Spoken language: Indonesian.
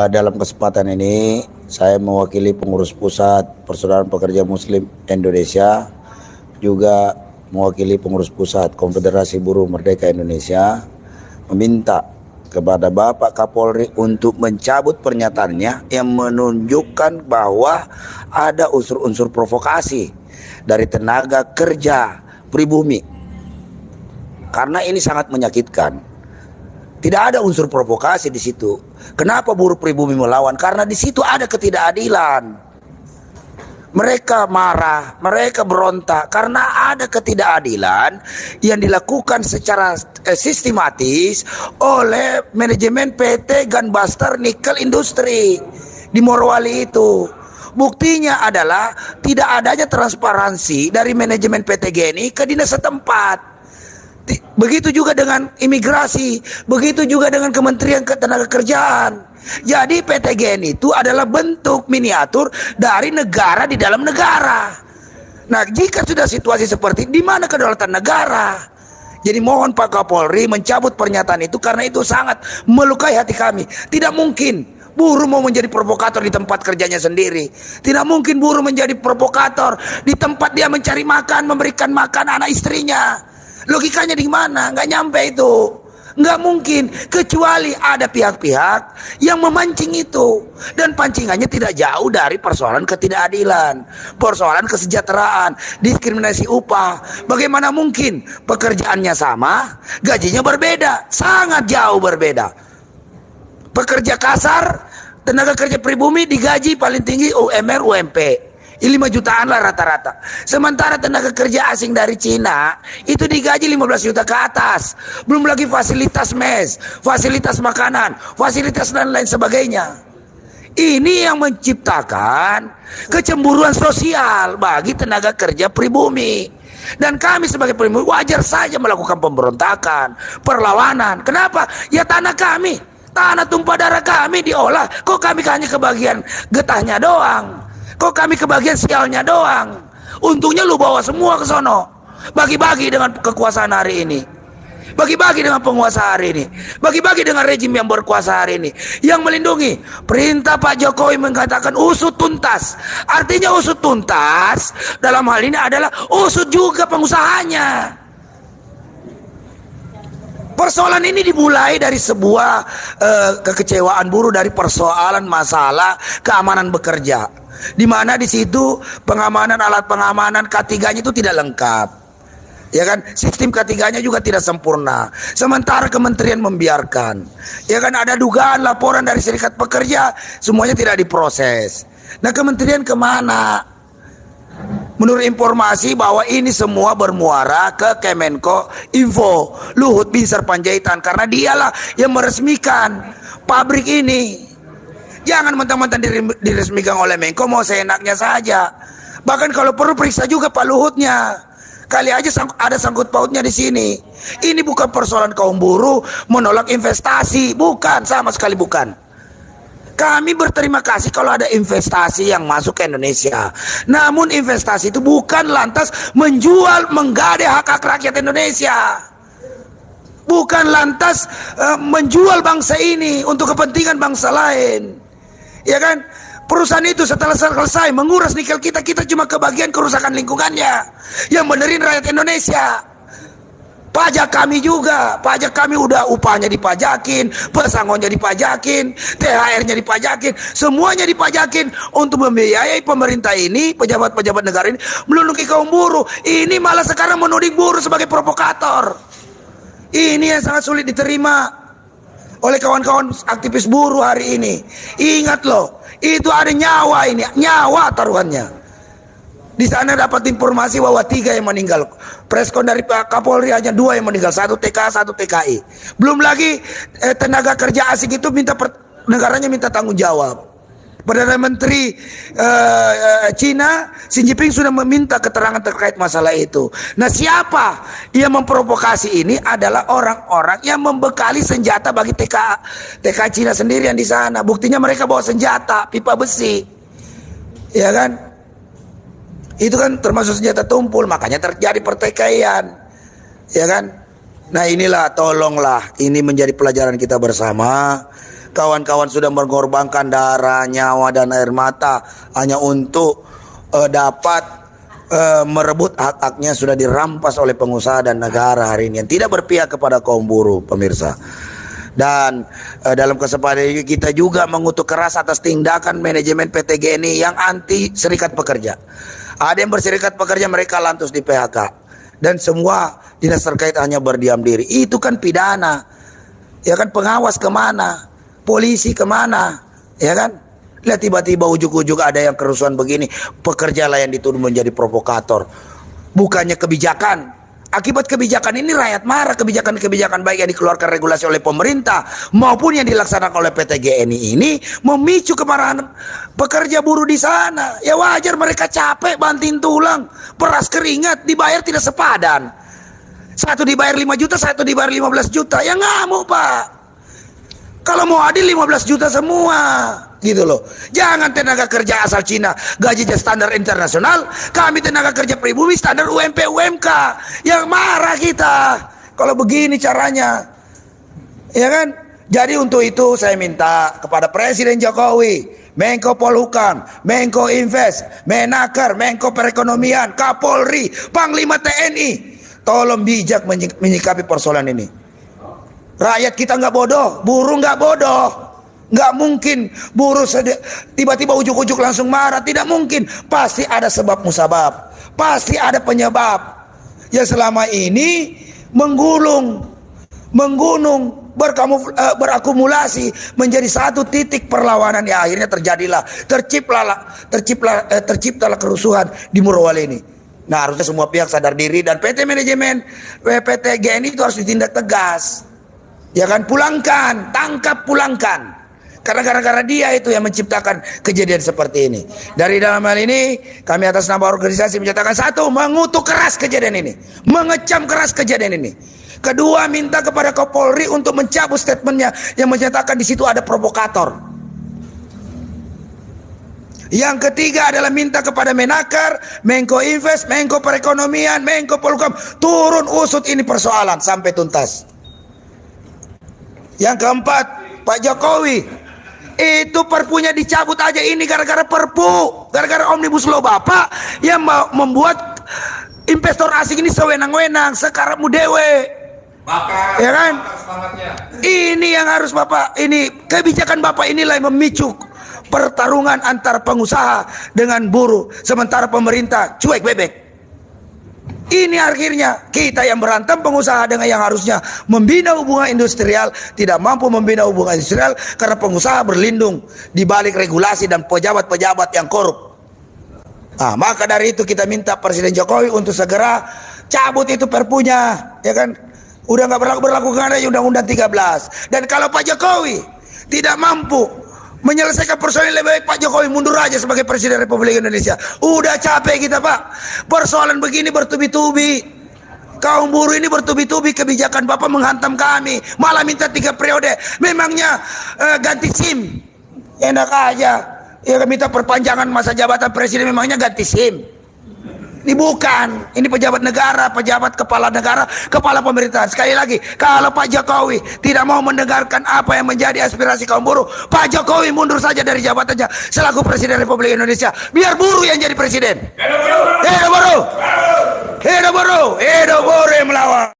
Dalam kesempatan ini saya mewakili pengurus pusat Persaudaraan Pekerja Muslim Indonesia, juga mewakili pengurus pusat Konfederasi Buruh Merdeka Indonesia, meminta kepada Bapak Kapolri untuk mencabut pernyataannya yang menunjukkan bahwa ada unsur-unsur provokasi dari tenaga kerja pribumi, karena ini sangat menyakitkan. Tidak ada unsur provokasi di situ. Kenapa buruh pribumi melawan? Karena di situ ada ketidakadilan. Mereka marah, mereka berontak karena ada ketidakadilan yang dilakukan secara sistematis oleh manajemen PT Gunbuster Nickel Industri di Morowali itu. Buktinya adalah tidak adanya transparansi dari manajemen PT Geni ke dinas setempat. Begitu juga dengan imigrasi, begitu juga dengan Kementerian Ketenagakerjaan. Jadi PT Geni itu adalah bentuk miniatur dari negara di dalam negara. Nah, jika sudah situasi seperti di mana kedaulatan negara? Jadi mohon Pak Kapolri mencabut pernyataan itu, karena itu sangat melukai hati kami. Tidak mungkin buruh mau menjadi provokator di tempat kerjanya sendiri. Tidak mungkin buruh menjadi provokator di tempat dia mencari makan, memberikan makan anak istrinya. Logikanya di mana? Nggak nyampe itu. Nggak mungkin, kecuali ada pihak-pihak yang memancing itu. Dan pancingannya tidak jauh dari persoalan ketidakadilan, persoalan kesejahteraan, diskriminasi upah. Bagaimana mungkin pekerjaannya sama, gajinya berbeda? Sangat jauh berbeda. Pekerja kasar, tenaga kerja pribumi digaji paling tinggi UMR UMP 5 jutaan lah rata-rata. Sementara tenaga kerja asing dari Cina itu digaji 15 juta ke atas. Belum lagi fasilitas mes, fasilitas makanan, fasilitas dan lain sebagainya. Ini yang menciptakan kecemburuan sosial bagi tenaga kerja pribumi. Dan kami sebagai pribumi wajar saja melakukan pemberontakan, perlawanan. Kenapa? Ya tanah kami, tanah tumpah darah kami diolah. Kok kami hanya kebagian getahnya doang? Kok kami kebagian sialnya doang? Untungnya lu bawa semua ke sono. Bagi-bagi dengan kekuasaan hari ini. Bagi-bagi dengan penguasa hari ini. Bagi-bagi dengan rejim yang berkuasa hari ini. Yang melindungi. Perintah Pak Jokowi mengatakan usut tuntas. Artinya usut tuntas dalam hal ini adalah usut juga pengusahanya. Persoalan ini dimulai dari sebuah kekecewaan buruh dari persoalan masalah keamanan bekerja. Di mana di situ pengamanan, alat pengamanan K3-nya itu tidak lengkap. Ya kan, sistem K3-nya juga tidak sempurna. Sementara kementerian membiarkan. Ya kan, ada dugaan laporan dari serikat pekerja, semuanya tidak diproses. Nah, kementerian kemana? Menurut informasi bahwa ini semua bermuara ke Kemenko Info, Luhut Binsar Panjaitan, karena dialah yang meresmikan pabrik ini. Jangan mentang-mentang diresmikan oleh Menko mau seenaknya saja. Bahkan kalau perlu periksa juga Pak Luhutnya. Kali aja ada sangkut pautnya di sini. Ini bukan persoalan kaum buruh menolak investasi, bukan, sama sekali bukan. Kami berterima kasih kalau ada investasi yang masuk ke Indonesia. Namun investasi itu bukan lantas menjual, menggadai hak-hak rakyat Indonesia. Bukan lantas menjual bangsa ini untuk kepentingan bangsa lain. Ya kan, perusahaan itu setelah selesai menguras nikel kita cuma kebagian kerusakan lingkungannya. Yang benerin rakyat Indonesia. Pajak kami juga, pajak kami udah upahnya dipajakin, pesangonnya dipajakin, THR-nya dipajakin, semuanya dipajakin untuk membiayai pemerintah ini, pejabat-pejabat negara ini, melindungi kaum buruh. Ini malah sekarang menuding buruh sebagai provokator. Ini yang sangat sulit diterima oleh kawan-kawan aktivis buruh hari ini. Ingat loh, itu ada nyawa ini, nyawa taruhannya. Di sana dapat informasi bahwa 3 yang meninggal. Preskon dari Pak Kapolri hanya 2 yang meninggal, 1 TKA, 1 TKI. Belum lagi tenaga kerja asing itu negaranya minta tanggung jawab. Perdana Menteri Cina Xi Jinping sudah meminta keterangan terkait masalah itu. Nah, siapa yang memprovokasi ini adalah orang-orang yang membekali senjata bagi TK Cina sendiri yang di sana. Buktinya mereka bawa senjata, pipa besi. Ya kan? Itu kan termasuk senjata tumpul, makanya terjadi pertikaian. Ya kan? Nah, inilah, tolonglah, ini menjadi pelajaran kita bersama kawan-kawan sudah mengorbankan darah, nyawa dan air mata hanya untuk dapat merebut hak-haknya, sudah dirampas oleh pengusaha dan negara hari ini yang tidak berpihak kepada kaum buruh, pemirsa. Dan dalam kesempatan ini kita juga mengutuk keras atas tindakan manajemen PT GNI yang anti serikat pekerja. Ada yang berserikat pekerja, mereka lantas di PHK, dan semua dinas terkait hanya berdiam diri. Itu kan pidana, ya kan? Pengawas kemana? Polisi kemana? Ya kan? Lihat tiba-tiba ujuk-ujuk ada yang kerusuhan begini, pekerja lah yang dituduh menjadi provokator. Bukannya kebijakan. Akibat kebijakan ini rakyat marah. Kebijakan-kebijakan baik yang dikeluarkan regulasi oleh pemerintah maupun yang dilaksanakan oleh PT GNI ini memicu kemarahan pekerja buruh di sana. Ya wajar, mereka capek banting tulang, peras keringat, dibayar tidak sepadan. Satu dibayar 5 juta, satu dibayar 15 juta. Ya ngamuk, Pak. Kalau mau adil 15 juta semua, gitu loh. Jangan tenaga kerja asal Cina gajinya standar internasional, kami tenaga kerja pribumi standar UMP UMK. Yang marah kita kalau begini caranya, ya kan? Jadi untuk itu saya minta kepada Presiden Jokowi, Menko Polhukam, Menko Invest, Menaker, Menko Perekonomian, Kapolri, Panglima TNI, tolong bijak menyikapi persoalan ini. Rakyat kita nggak bodoh, buruh nggak bodoh. Nggak mungkin buruh tiba-tiba ujuk-ujuk langsung marah. Tidak mungkin. Pasti ada sebab musabab. Pasti ada penyebab yang selama ini menggunung, berakumulasi menjadi satu titik perlawanan. Ya akhirnya terciptalah kerusuhan di Morowali ini. Nah, harusnya semua pihak sadar diri dan PT manajemen PT GNI itu harus ditindak tegas. Ya kan, pulangkan, tangkap, pulangkan. Karena gara-gara dia itu yang menciptakan kejadian seperti ini. Dari dalam hal ini, kami atas nama organisasi menyatakan satu, mengutuk keras kejadian ini, mengecam keras kejadian ini. Kedua, minta kepada Kapolri untuk mencabut statementnya yang menyatakan di situ ada provokator. Yang ketiga adalah minta kepada Menaker, Menko Invest, Menko Perekonomian, Menko Polhukam turun usut ini persoalan sampai tuntas. Yang keempat, Pak Jokowi, itu perpunya dicabut aja. Ini gara-gara perpu, gara-gara Omnibus Law Bapak yang membuat investor asing ini sewenang-wenang, sekarang dewe. Bapak, ya kan? Ini yang harus Bapak, ini kebijakan Bapak inilah yang memicu pertarungan antara pengusaha dengan buruh, sementara pemerintah cuek bebek. Ini akhirnya kita yang berantem, pengusaha dengan yang harusnya membina hubungan industrial tidak mampu membina hubungan industrial karena pengusaha berlindung di balik regulasi dan pejabat-pejabat yang korup. Nah, maka dari itu kita minta Presiden Jokowi untuk segera cabut itu perpunya, ya kan? Udah nggak berlaku karena Undang-Undang 13. Dan kalau Pak Jokowi tidak mampu menyelesaikan persoalan lebih baik, Pak Jokowi mundur aja sebagai Presiden Republik Indonesia. Udah capek kita, Pak. Persoalan begini bertubi-tubi. Kaum buruh ini bertubi-tubi, kebijakan Bapak menghantam kami. Malah minta 3 periode. Memangnya ganti SIM? Enak aja. Ya minta perpanjangan masa jabatan presiden, memangnya ganti SIM? Ini bukan, ini pejabat negara, pejabat kepala negara, kepala pemerintahan. Sekali lagi, kalau Pak Jokowi tidak mau mendengarkan apa yang menjadi aspirasi kaum buruh, Pak Jokowi mundur saja dari jabatannya selaku Presiden Republik Indonesia. Biar buruh yang jadi presiden. Hidup buruh! Hidup buruh! Hidup buruh yang melawan!